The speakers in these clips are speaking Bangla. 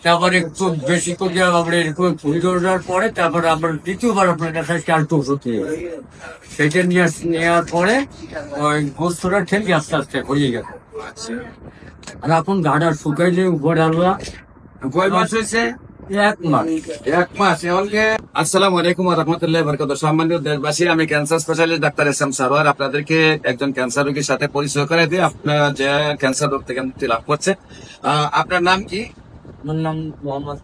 তারপরে একটু বেশি করে আমরা এরকম পুরি দেওয়ার পরে তারপরে আমরা দ্বিতীয়বার আপনার কাছে চালটু ওষুধ নিয়ে সেটা নেওয়ার পরে ওই গোস্তটা ঠেকে আস্তে আস্তে হয়ে গেছে। আর এখন গাড়া শুকাইলে উপরে আনলা কয় মাস হয়েছে? 1 মাস। 1 মাস। এমনকি আসসালামু আলাইকুম ওয়া রাহমাতুল্লাহি ওয়া বারাকাতুহু। সম্মানিত দেশবাসী, আমি cancer specialist doctor SM. Sarwar আপনাদেরকে একজন ক্যান্সার রোগীর সাথে পরিচয় করে দিই, আপনারা যে ক্যান্সার রোগ থেকে মুক্তি লাভ করছে। আপনার নাম কি? আমার নাম মোহাম্মদ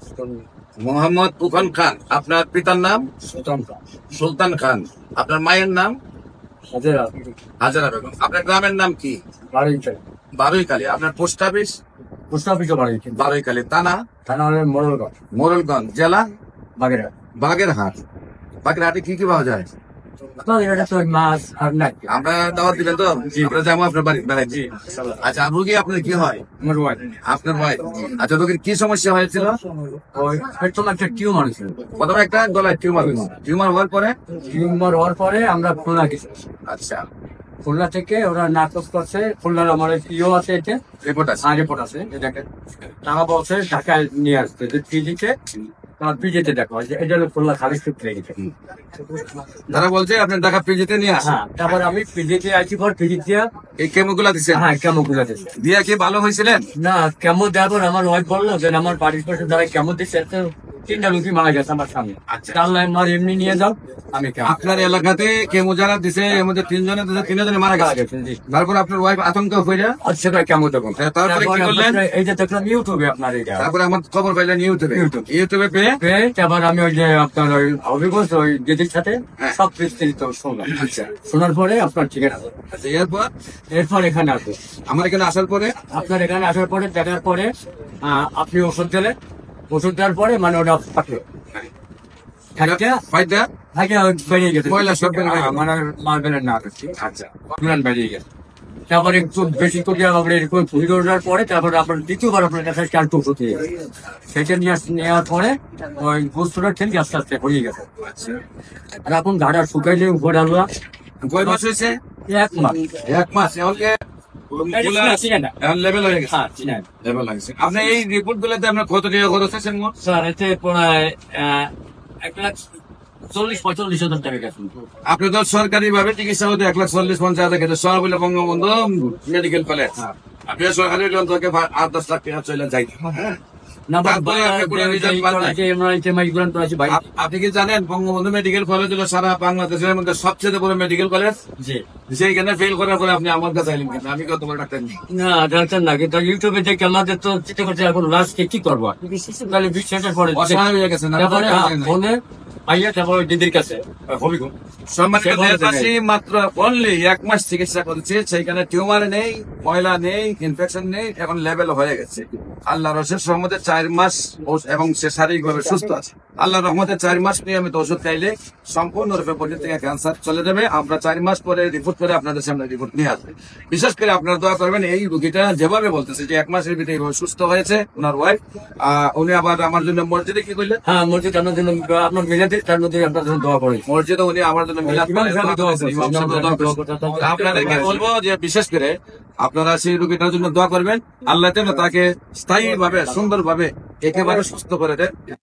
মোহাম্মদ তুফান খান। আপনার পিতার নাম? সুলতান খান। সুলতান খান। আপনার মায়ের নাম? হাজারা হাজারা বেগম। আপনার গ্রামের নাম কি? বাড়িটাই বারুইখালী। আপনার পোস্ট অফিস? পোস্ট অফিসও বাড়ি বারুইখালী। থানা? থানা হলে মোড়লগঞ্জ। মোরেলগঞ্জ। জেলা? বাগেরহাট। বাগেরহাট। বাগেরহাটে কি কি পাওয়া যায়? এটা তো মাছ আর না আমরা দাওয়াত দিবেন তো? আমরা যাবো আপনার বাড়ি বেড়াচ্ছি। আচ্ছা, রুগী আপনার কি হয়? আমার ওয়াইফ। আপনার ভাই? আচ্ছা, রোগীর কি সমস্যা হয়েছিল? ওই প্রথম একটা টিউমার ছিল। প্রথমে একটা গলায় টিউমার হয়েছে। টিউমার হওয়ার পরে? টিউমার হওয়ার পরে আমরা খুলনা গেছি। আচ্ছা, খুলনা থেকে ওরা নাটক করছে। খুলনার আমার ইও আছে, এতে রিপোর্ট আছে। রিপোর্ট আছে। এটাকে তারা বলছে ঢাকায় নিয়ে আসতে, যে পিজিতে তোমার পিজিতে দেখো, এটা হলো খুলনা খালি সূত্রে গেছে। তারা বলছে আপনি ঢাকা পিজিতে নিয়ে আসেন। হ্যাঁ, তারপর আমি পিজিতে আইছি, পর পিজি দিয়া এই কেমোগুলা দিচ্ছেন? হ্যাঁ কেমো গুলা দিচ্ছে। দিয়ে কি ভালো হয়েছিলেন? না, কেমো দেওয়ার পর আমার ওয়াইফ বললো যে আমার বাড়ির পাশে যারা কেমো দিচ্ছে, 3টা রুগী মারা গেছে আমার সামনে। আচ্ছা। তাহলে আমার এমনি নিয়ে যাও, আমি কেমো আপনার এলাকাতে কেমো যারা দিছে এর মধ্যে 3 জনে দিছে, 3 জনে মারা মারা গেছে। গেছে। জি। তারপর আপনার ওয়াইফ আতঙ্ক হয়ে যায়। আচ্ছা, কেমো দেবো। তারপরে কি করলেন? এই যে দেখলাম ইউটিউবে আপনার এটা তারপরে আমার খবর পাইলেন ইউটিউবে। ইউটিউব। ইউটিউবে পেয়ে পেয়ে তারপর আমি ওই যে আপনার ওই অভিজ্ঞ ওই দিদির সাথে হ্যাঁ। সব বিস্তারিত শুনলাম। আচ্ছা। শোনার পরে আপনার ঠিকানা। আচ্ছা, এরপর এরপর এখানে আসবে। আমার এখানে আসার পরে আপনার এখানে আসার পরে দেখার পরে আপনি ওষুধ দিলেন। ওষুধ দেওয়ার পরে মানে ওটা পাঠিয়ে ফাইদা বেরিয়ে গেছে। ময়লা সব বেরিয়ে গেছে। মানে মার্বেলের না আচ্ছা, বেরিয়ে গেছে। তারপরে একটু বেশি করে আমরা এরকম পুরি দেওয়ার পরে তারপরে আপনার দ্বিতীয়বার আপনার কাছে চালটু ওষুধ নিয়ে সেটা নেওয়ার পরে ওই গোস্তটা ঠেকে আস্তে আস্তে হয়ে গেছে। আচ্ছা। আর এখন গাড়া শুকাইলে উপরে আনলা কয় মাস হয়েছে? 1 মাস। 1 মাস। এমনকি এখন লেভেল হয়ে গেছে। লেভেল লাগছে। আপনি এই রিপোর্ট গুলোতে আপনার কত টাকা খরচ হয়েছে? স্যার এতে প্রায় 1,40,000-45,000 টাকা গেছে। আপনি তো সরকারি ভাবে চিকিৎসা হতে 1,40,50,000 টাকা সব বলে বঙ্গবন্ধু মেডিকেল কলেজ। আপনি সরকারি লোন থেকে 8-10 লাখ টাকা চলে যাই। না, তারপরে আপনি কোনো রেজাল্ট পান নাই। আপনি কি জানেন বঙ্গবন্ধু মেডিকেল কলেজ হলো সারা বাংলাদেশের মধ্যে সবচেয়ে বড় মেডিকেল কলেজ? জি। সেইখানে ফেল করার পরে আপনি আমার কাছে আইলেন কেন? আমি কত বড় ডাক্তার নেই। না, ডাক্তার না, কিন্তু ইউটিউবে দেখে আমাদের তো চিন্তা করছে এখন লাস্টে কি করবো। তাহলে বিশ্বাসের পরে অসহায় হয়ে গেছে না? তারপরে ফোনে আইয়া তারপর ওই দিদির কাছে হবি সম্মানিত দেশবাসী, মাত্র অনলি 1 মাস চিকিৎসা করেছে। সেইখানে টিউমার নেই, ময়লা নেই, ইনফেকশন নেই, এখন লেভেল হয়ে গেছে। আল্লাহ রসের রহমতে 4 মাস এবং সে শারীরিকভাবে সুস্থ আছে। আল্লাহ রহমতে 4 মাস নিয়মিত ওষুধ খাইলে সম্পূর্ণরূপে বডি থেকে ক্যান্সার চলে যাবে। আমরা 4 মাস পরে রিপোর্ট করে আপনাদের সামনে রিপোর্ট নিয়ে আসবে। বিশেষ করে আপনারা দোয়া করবেন, এই রোগীটা যেভাবে বলতেছে যে 1 মাসের ভিতরে সুস্থ হয়েছে ওনার ওয়াইফ। উনি আবার আমার জন্য মসজিদে কি করলেন? হ্যাঁ, মসজিদ আপনার জন্য আপনার মিলাতে তার মধ্যে আপনার জন্য দোয়া করে। মসজিদে উনি আমার জন্য মিলাদ করেন। আপনাদেরকে বলবো যে বিশেষ করে আপনারা সেই রোগীটার জন্য দোয়া করবেন। আল্লাহ যেন তাকে স্থায়ী ভাবে সুন্দর ভাবে একেবারে সুস্থ করে দেন।